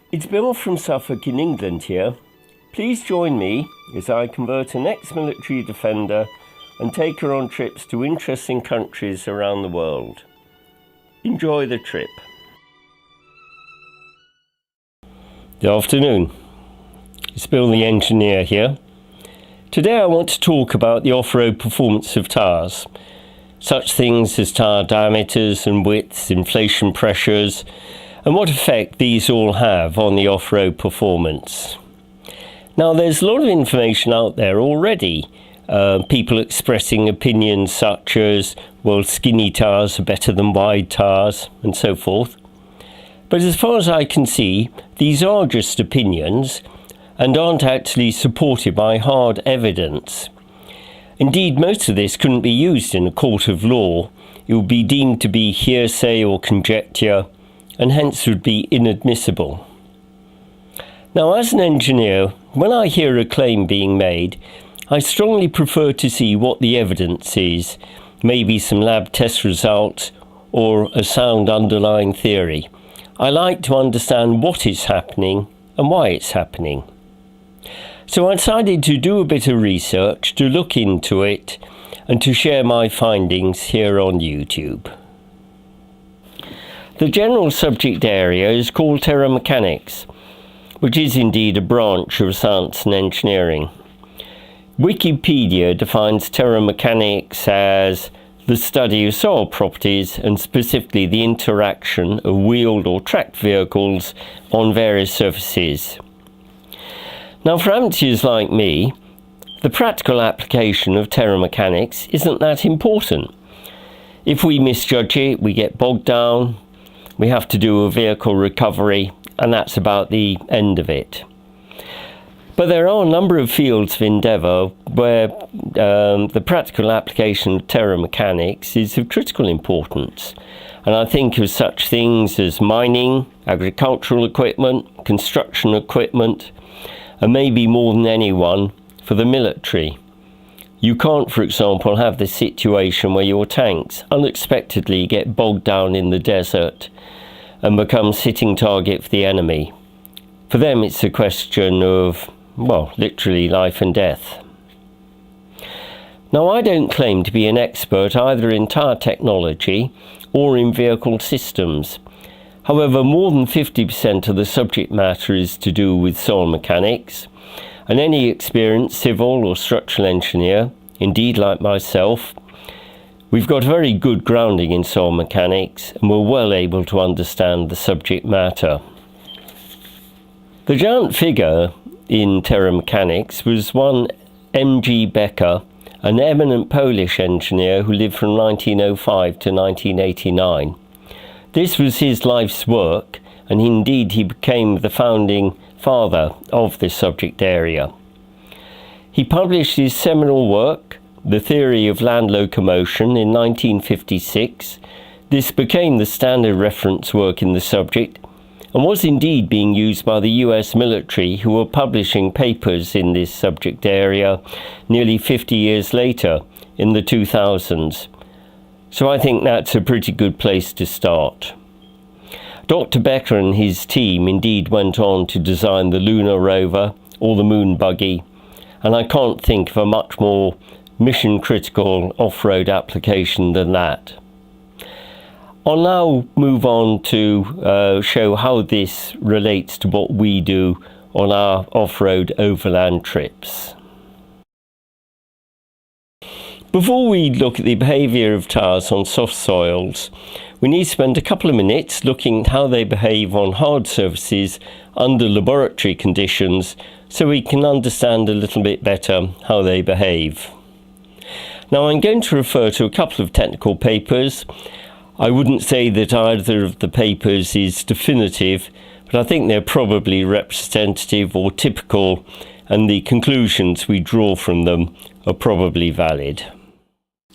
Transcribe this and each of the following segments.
It's Bill from Suffolk in England here. Please join me as I convert an ex-military defender and take her on trips to interesting countries around the world. Enjoy the trip. Good afternoon. It's Bill the engineer here. Today I want to talk about the off-road performance of tyres. Such things as tyre diameters and widths, inflation pressures, and what effect these all have on the off-road performance. Now, there's a lot of information out there already. People expressing opinions such as, well, skinny tyres are better than wide tyres, and so forth. But as far as I can see, these are just opinions and aren't actually supported by hard evidence. Indeed, most of this couldn't be used in a court of law. It would be deemed to be hearsay or conjecture, and hence would be inadmissible. Now, as an engineer, when I hear a claim being made, I strongly prefer to see what the evidence is, maybe some lab test results or a sound underlying theory. I like to understand what is happening and why it's happening. So I decided to do a bit of research, to look into it, and to share my findings here on YouTube. The general subject area is called terramechanics, which is indeed a branch of science and engineering. Wikipedia defines terramechanics as the study of soil properties and specifically the interaction of wheeled or tracked vehicles on various surfaces. Now, for amateurs like me, the practical application of terramechanics isn't that important. If we misjudge it, we get bogged down, we have to do a vehicle recovery, and that's about the end of it. But there are a number of fields of endeavour where the practical application of terramechanics is of critical importance. And I think of such things as mining, agricultural equipment, construction equipment, and maybe more than anyone, for the military. You can't, for example, have the situation where your tanks unexpectedly get bogged down in the desert and become sitting target for the enemy. For them, it's a question of, well, literally life and death. Now, I don't claim to be an expert either in tyre technology or in vehicle systems. However, more than 50% of the subject matter is to do with soil mechanics, and any experienced civil or structural engineer, indeed like myself, we've got a very good grounding in soil mechanics and we're well able to understand the subject matter. The giant figure in terramechanics was one M.G. Becker, an eminent Polish engineer who lived from 1905 to 1989. This was his life's work, and indeed he became the founding father of this subject area. He published his seminal work, The Theory of Land Locomotion, in 1956. This became the standard reference work in the subject and was indeed being used by the US military, who were publishing papers in this subject area nearly 50 years later in the 2000s. So I think that's a pretty good place to start. Dr. Becker and his team indeed went on to design the lunar rover or the moon buggy, and I can't think of a much more mission-critical off-road application than that. I'll now move on to show how this relates to what we do on our off-road overland trips. Before we look at the behaviour of tyres on soft soils, we need to spend a couple of minutes looking at how they behave on hard surfaces under laboratory conditions so we can understand a little bit better how they behave. Now, I'm going to refer to a couple of technical papers. I wouldn't say that either of the papers is definitive, but I think they're probably representative or typical, and the conclusions we draw from them are probably valid.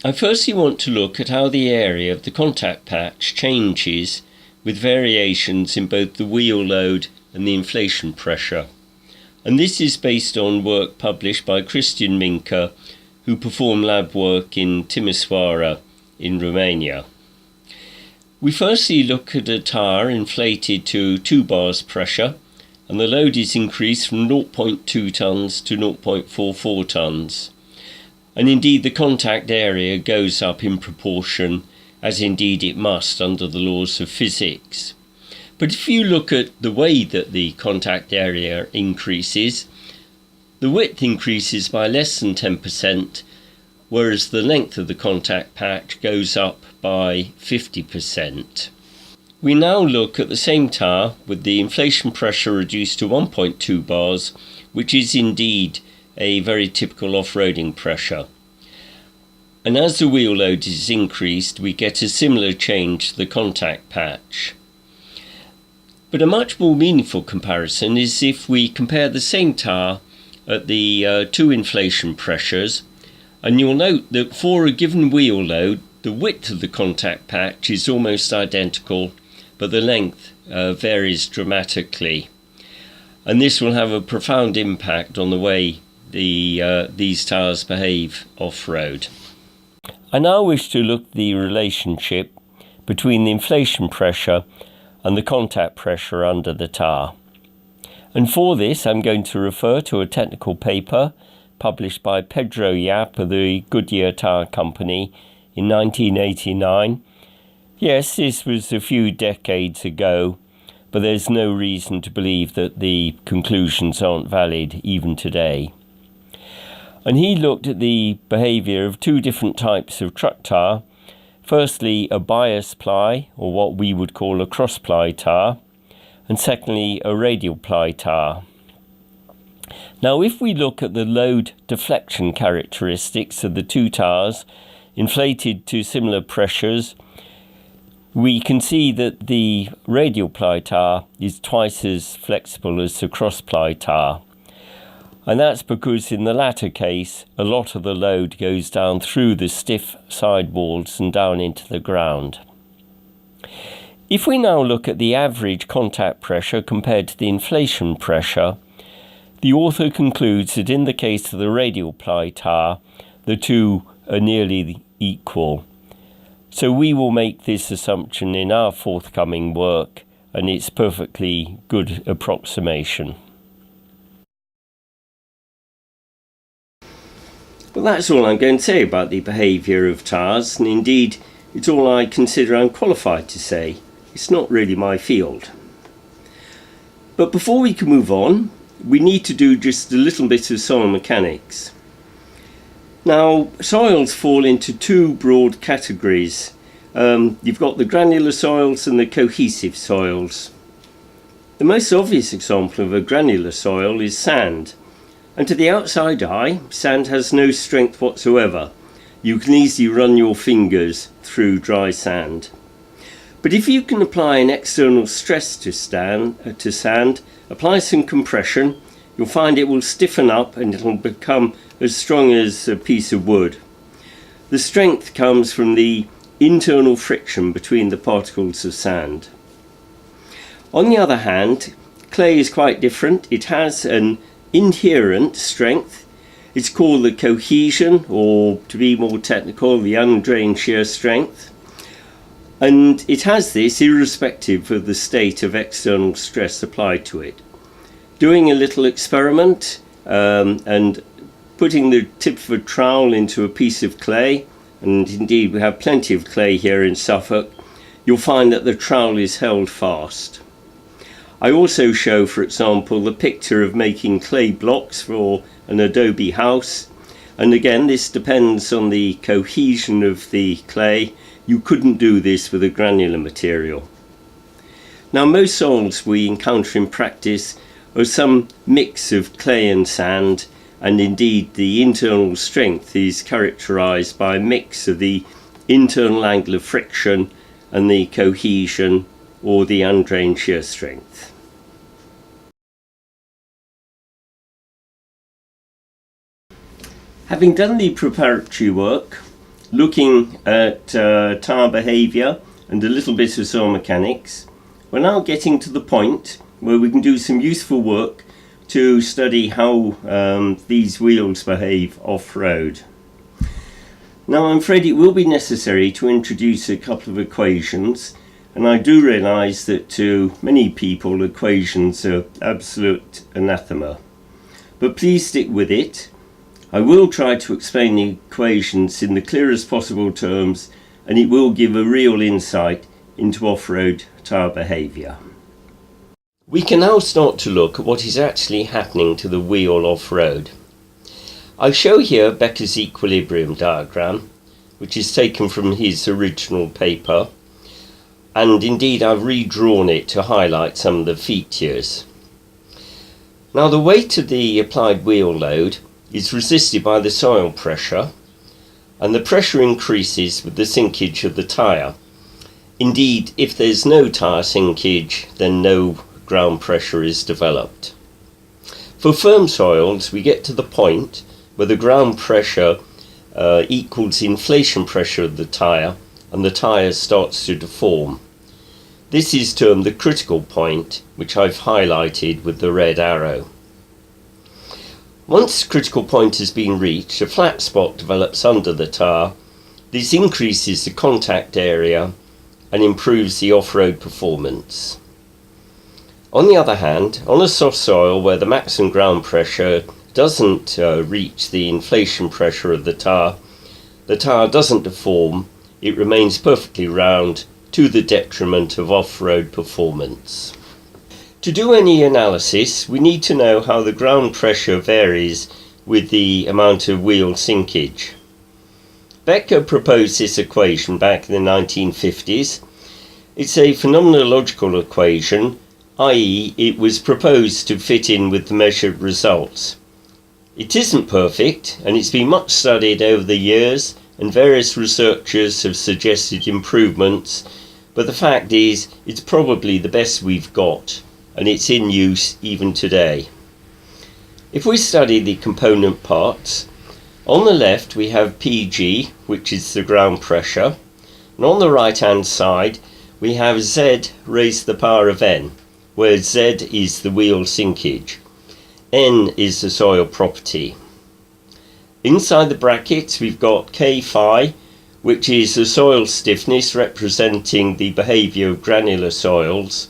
I firstly want to look at how the area of the contact patch changes with variations in both the wheel load and the inflation pressure. And this is based on work published by Christian Minca, who performed lab work in Timisoara in Romania. We firstly look at a tyre inflated to 2 bars pressure and the load is increased from 0.2 tonnes to 0.44 tonnes. And indeed the contact area goes up in proportion, as indeed it must under the laws of physics. But if you look at the way that the contact area increases, the width increases by less than 10%, whereas the length of the contact patch goes up by 50%. We now look at the same tyre with the inflation pressure reduced to 1.2 bars, which is indeed a very typical off-roading pressure. And as the wheel load is increased, we get a similar change to the contact patch. But a much more meaningful comparison is if we compare the same tyre at the two inflation pressures, and you'll note that for a given wheel load, the width of the contact patch is almost identical, but the length varies dramatically. And this will have a profound impact on the way these tyres behave off-road. I now wish to look at the relationship between the inflation pressure and the contact pressure under the tyre. And for this I'm going to refer to a technical paper published by Pedro Yap of the Goodyear Tyre Company in 1989. Yes, this was a few decades ago, but there's no reason to believe that the conclusions aren't valid even today. And he looked at the behaviour of two different types of truck tyre. Firstly, a bias ply, or what we would call a cross ply tyre, and secondly, a radial ply tyre. Now, if we look at the load deflection characteristics of the two tyres inflated to similar pressures, we can see that the radial ply tyre is twice as flexible as the cross ply tyre. And that's because in the latter case, a lot of the load goes down through the stiff sidewalls and down into the ground. If we now look at the average contact pressure compared to the inflation pressure, the author concludes that in the case of the radial ply tyre, the two are nearly equal. So we will make this assumption in our forthcoming work, and it's perfectly good approximation. Well, that's all I'm going to say about the behaviour of tyres, and indeed it's all I consider I'm qualified to say. It's not really my field. But before we can move on, we need to do just a little bit of soil mechanics. Now, soils fall into two broad categories. You've got the granular soils and the cohesive soils. The most obvious example of a granular soil is sand. And to the outside eye, sand has no strength whatsoever. You can easily run your fingers through dry sand. But if you can apply an external stress to sand, apply some compression, you'll find it will stiffen up and it will become as strong as a piece of wood. The strength comes from the internal friction between the particles of sand. On the other hand, clay is quite different. It has an inherent strength. It's called the cohesion, or to be more technical, the undrained shear strength. And it has this irrespective of the state of external stress applied to it. Doing a little experiment and putting the tip of a trowel into a piece of clay, and indeed we have plenty of clay here in Suffolk, you'll find that the trowel is held fast. I also show, for example, the picture of making clay blocks for an adobe house, and again this depends on the cohesion of the clay. You couldn't do this with a granular material. Now, most soils we encounter in practice are some mix of clay and sand, and indeed the internal strength is characterized by a mix of the internal angle of friction and the cohesion or the undrained shear strength. Having done the preparatory work, looking at tyre behaviour and a little bit of soil mechanics, we're now getting to the point where we can do some useful work to study how these wheels behave off-road. Now, I'm afraid it will be necessary to introduce a couple of equations, and I do realise that to many people equations are absolute anathema. But please stick with it. I will try to explain the equations in the clearest possible terms, and it will give a real insight into off-road tyre behaviour. We can now start to look at what is actually happening to the wheel off-road. I show here Becker's equilibrium diagram, which is taken from his original paper, and indeed I've redrawn it to highlight some of the features. Now the weight of the applied wheel load is resisted by the soil pressure, and the pressure increases with the sinkage of the tyre. Indeed, if there's no tyre sinkage, then no ground pressure is developed. For firm soils, we get to the point where the ground pressure equals the inflation pressure of the tyre, and the tyre starts to deform. This is termed the critical point, which I've highlighted with the red arrow. Once the critical point has been reached, a flat spot develops under the tyre. This increases the contact area and improves the off-road performance. On the other hand, on a soft soil where the maximum ground pressure doesn't reach the inflation pressure of the tyre doesn't deform, it remains perfectly round to the detriment of off-road performance. To do any analysis, we need to know how the ground pressure varies with the amount of wheel sinkage. Becker proposed this equation back in the 1950s. It's a phenomenological equation, i.e. it was proposed to fit in with the measured results. It isn't perfect, and it's been much studied over the years, and various researchers have suggested improvements, but the fact is it's probably the best we've got, and it's in use even today. If we study the component parts, on the left we have PG, which is the ground pressure, and on the right hand side we have Z raised to the power of N, where Z is the wheel sinkage. N is the soil property. Inside the brackets we've got K phi, which is the soil stiffness representing the behaviour of granular soils,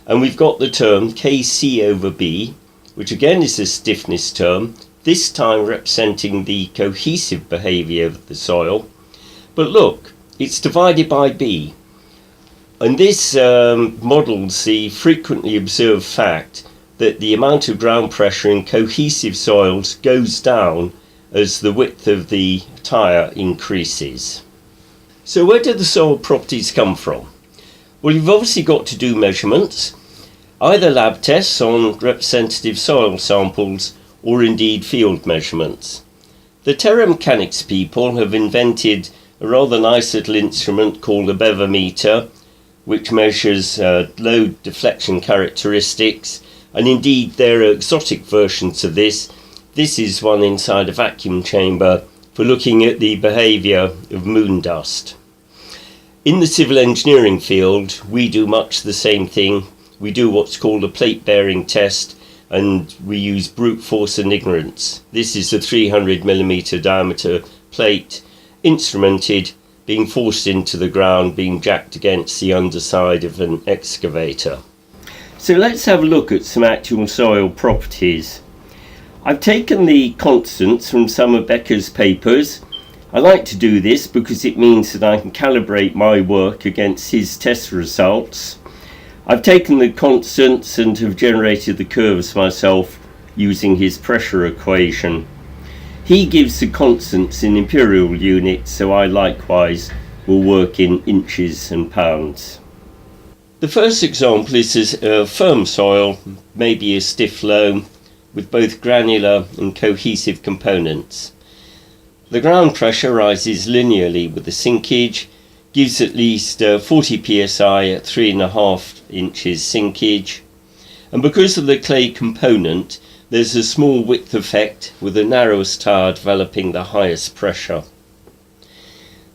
and we've got the term Kc over B, which again is a stiffness term, this time representing the cohesive behaviour of the soil. But look, it's divided by B, and this models the frequently observed fact that the amount of ground pressure in cohesive soils goes down as the width of the tyre increases. So where do the soil properties come from? Well, you've obviously got to do measurements, either lab tests on representative soil samples or indeed field measurements. The terramechanics people have invented a rather nice little instrument called a BEHAVIOUR, which measures load deflection characteristics, and indeed there are exotic versions of this. This is one inside a vacuum chamber for looking at the behaviour of moon dust. In the civil engineering field, we do much the same thing. We do what's called a plate bearing test, and we use brute force and ignorance. This is a 300mm diameter plate, instrumented, being forced into the ground, being jacked against the underside of an excavator. So let's have a look at some actual soil properties. I've taken the constants from some of Becker's papers. I like to do this because it means that I can calibrate my work against his test results. I've taken the constants and have generated the curves myself using his pressure equation. He gives the constants in imperial units, so I likewise will work in inches and pounds. The first example is a firm soil, maybe a stiff loam, with both granular and cohesive components. The ground pressure rises linearly with the sinkage, gives at least 40 psi at 3.5 inches sinkage, and because of the clay component there's a small width effect with the narrowest tyre developing the highest pressure.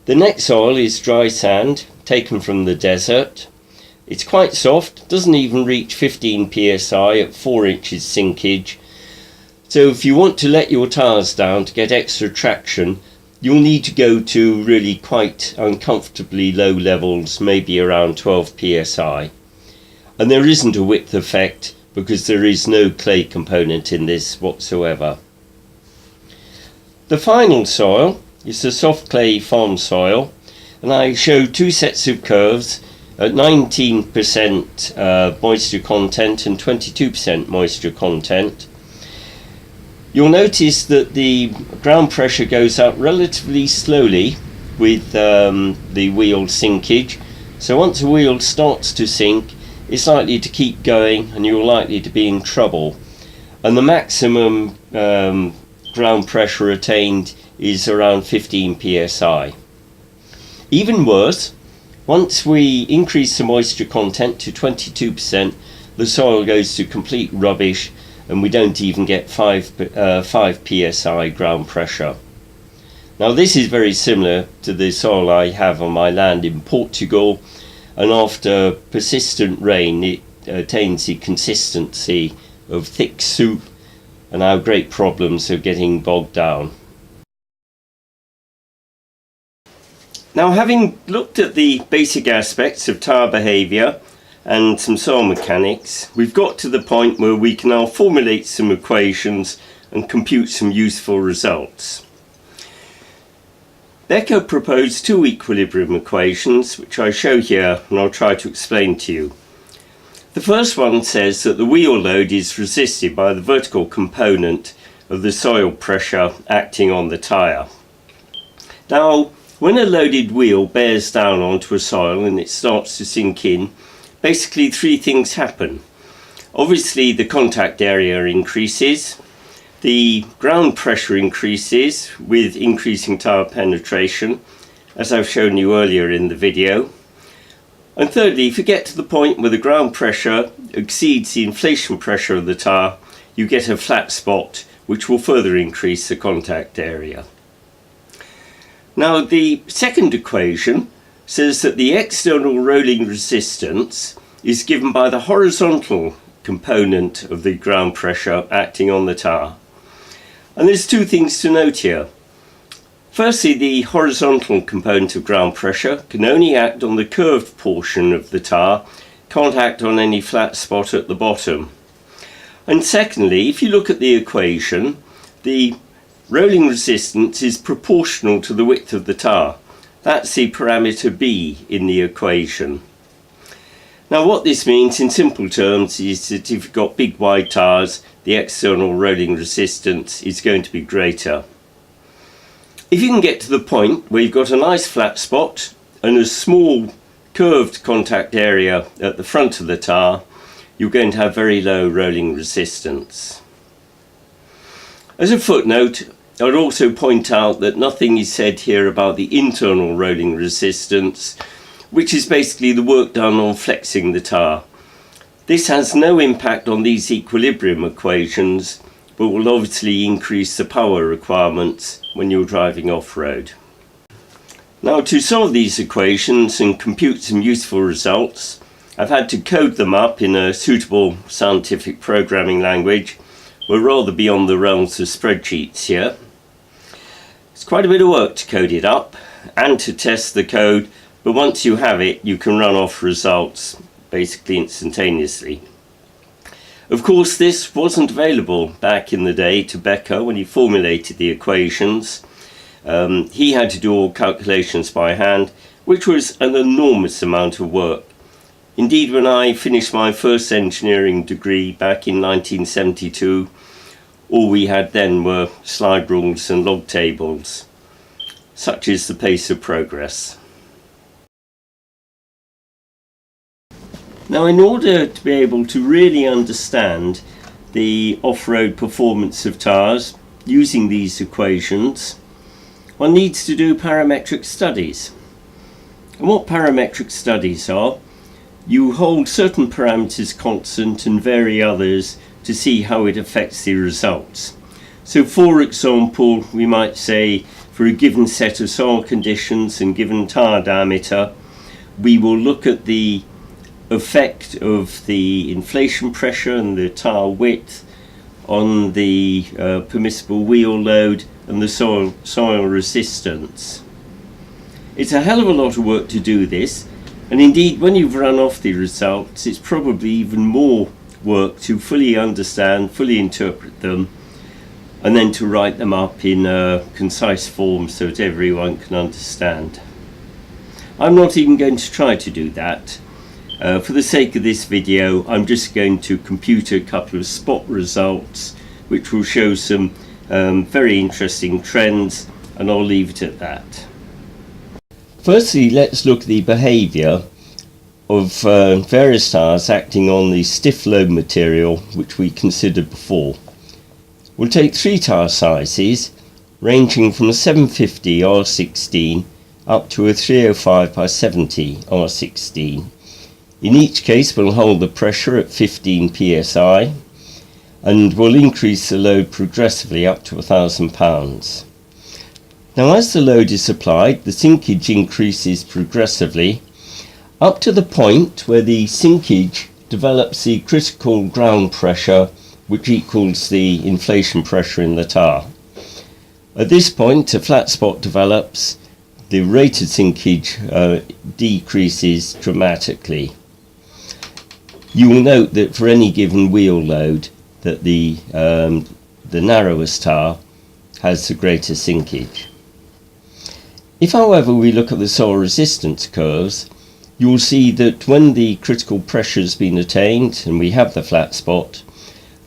The next soil is dry sand taken from the desert. It's quite soft, doesn't even reach 15 psi at 4 inches sinkage. So if you want to let your tyres down to get extra traction, you'll need to go to really quite uncomfortably low levels, maybe around 12 psi. And there isn't a width effect because there is no clay component in this whatsoever. The final soil is the soft clay farm soil, and I show two sets of curves at 19% moisture content and 22% moisture content. You'll notice that the ground pressure goes up relatively slowly with the wheel sinkage. So once the wheel starts to sink, it's likely to keep going and you're likely to be in trouble. And the maximum ground pressure attained is around 15 psi. Even worse, once we increase the moisture content to 22%, the soil goes to complete rubbish and we don't even get 5 psi ground pressure. Now this is very similar to the soil I have on my land in Portugal, and after persistent rain it attains the consistency of thick soup and our great problems of getting bogged down. Now, having looked at the basic aspects of tyre behaviour and some soil mechanics, we've got to the point where we can now formulate some equations and compute some useful results. Becker proposed two equilibrium equations, which I show here and I'll try to explain to you. The first one says that the wheel load is resisted by the vertical component of the soil pressure acting on the tyre. Now, when a loaded wheel bears down onto a soil and it starts to sink in, basically three things happen. Obviously the contact area increases, the ground pressure increases with increasing tyre penetration, as I've shown you earlier in the video. And thirdly, if you get to the point where the ground pressure exceeds the inflation pressure of the tyre, you get a flat spot which will further increase the contact area. Now the second equation says that the external rolling resistance is given by the horizontal component of the ground pressure acting on the tyre. And there's two things to note here. Firstly, the horizontal component of ground pressure can only act on the curved portion of the tyre, can't act on any flat spot at the bottom. And secondly, if you look at the equation, the rolling resistance is proportional to the width of the tyre. That's the parameter B in the equation. Now what this means in simple terms is that if you've got big wide tyres, the external rolling resistance is going to be greater. If you can get to the point where you've got a nice flat spot and a small curved contact area at the front of the tyre, you're going to have very low rolling resistance. As a footnote, I'd also point out that nothing is said here about the internal rolling resistance, which is basically the work done on flexing the tyre. This has no impact on these equilibrium equations, but will obviously increase the power requirements when you're driving off-road. Now, to solve these equations and compute some useful results, I've had to code them up in a suitable scientific programming language. We're rather beyond the realms of spreadsheets here. It's quite a bit of work to code it up and to test the code, but once you have it, you can run off results basically instantaneously. Of course, this wasn't available back in the day to Becker when he formulated the equations. He had to do all calculations by hand, which was an enormous amount of work. Indeed, when I finished my first engineering degree back in 1972, all we had then were slide rules and log tables. Such is the pace of progress. Now, in order to be able to really understand the off-road performance of tyres using these equations, one needs to do parametric studies. And what parametric studies are, you hold certain parameters constant and vary others to see how it affects the results. So for example, we might say for a given set of soil conditions and given tyre diameter, we will look at the effect of the inflation pressure and the tyre width on the permissible wheel load and the soil resistance. It's a hell of a lot of work to do this, and indeed when you've run off the results it's probably even more work to fully understand, fully interpret them, and then to write them up in a concise form so that everyone can understand. I'm not even going to try to do that. For the sake of this video, I'm just going to compute a couple of spot results which will show some very interesting trends, and I'll leave it at that. Firstly, let's look at the behaviour of various tyres acting on the stiff load material which we considered before. We'll take three tyre sizes ranging from a 750 R16 up to a 305 by 70 R16. In each case we'll hold the pressure at 15 psi and we'll increase the load progressively up to 1,000 pounds. Now as the load is applied, the sinkage increases progressively up to the point where the sinkage develops the critical ground pressure which equals the inflation pressure in the tyre. At this point a flat spot develops, the rate of sinkage decreases dramatically. You will note that for any given wheel load that the narrowest tyre has the greatest sinkage. If however we look at the soil resistance curves, you will see that when the critical pressure has been attained and we have the flat spot,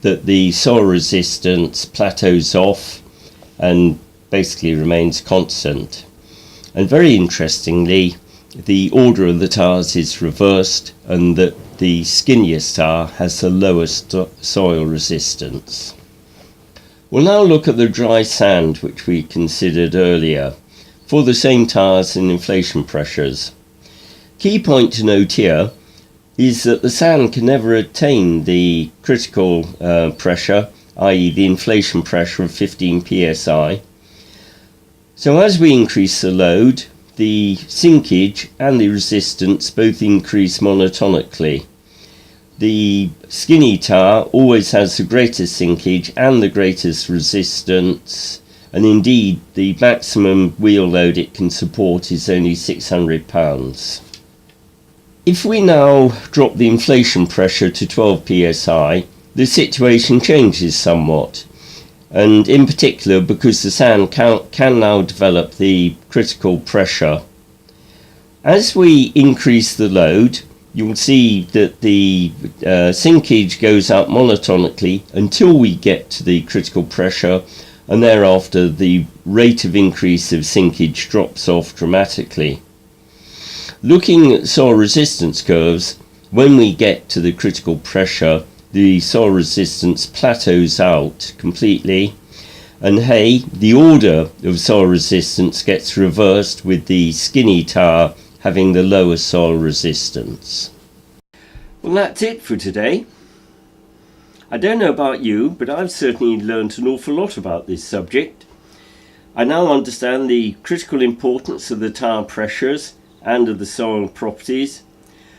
that the soil resistance plateaus off and basically remains constant. And very interestingly, the order of the tyres is reversed, and that the skinniest tyre has the lowest soil resistance. We'll now look at the dry sand which we considered earlier for the same tyres and inflation pressures. Key point to note here is that the sand can never attain the critical pressure, i.e. the inflation pressure of 15 psi. So as we increase the load, the sinkage and the resistance both increase monotonically. The skinny tyre always has the greatest sinkage and the greatest resistance, and indeed the maximum wheel load it can support is only 600 pounds. If we now drop the inflation pressure to 12 psi, the situation changes somewhat, and in particular because the sand can now develop the critical pressure. As we increase the load, you will see that the sinkage goes up monotonically until we get to the critical pressure, and thereafter the rate of increase of sinkage drops off dramatically. Looking at soil resistance curves, when we get to the critical pressure, the soil resistance plateaus out completely, and hey, the order of soil resistance gets reversed with the skinny tyre having the lowest soil resistance. Well, that's it for today. I don't know about you, but I've certainly learned an awful lot about this subject. I now understand the critical importance of the tyre pressures and of the soil properties,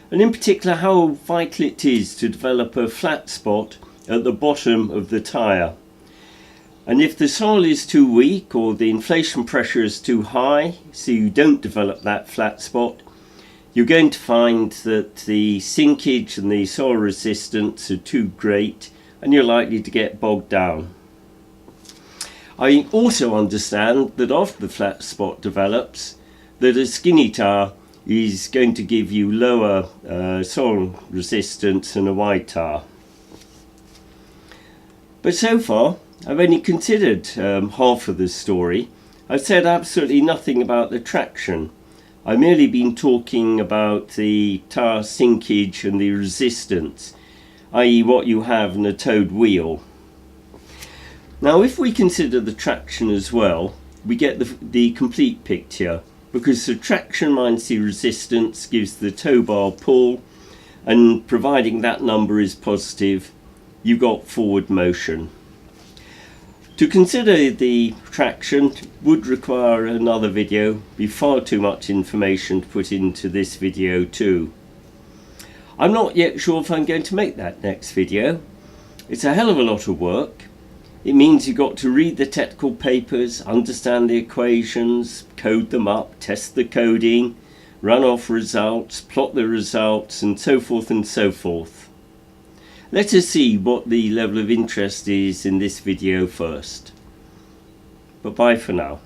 and in particular how vital it is to develop a flat spot at the bottom of the tyre. And if the soil is too weak or the inflation pressure is too high, so you don't develop that flat spot, you're going to find that the sinkage and the soil resistance are too great and you're likely to get bogged down. I also understand that after the flat spot develops, that a skinny tyre is going to give you lower soil resistance than a wide tyre. But so far I've only considered half of the story. I've said absolutely nothing about the traction. I've merely been talking about the tyre sinkage and the resistance, i.e. what you have in a towed wheel. Now if we consider the traction as well, we get the complete picture, because the traction minus the resistance gives the tow bar pull, and providing that number is positive, you've got forward motion. To consider the traction would require another video, be far too much information to put into this video too. I'm not yet sure if I'm going to make that next video. It's a hell of a lot of work, It means you've got to read the technical papers, understand the equations, code them up, test the coding, run off results, plot the results, and so forth and so forth. Let us see what the level of interest is in this video first. But bye for now.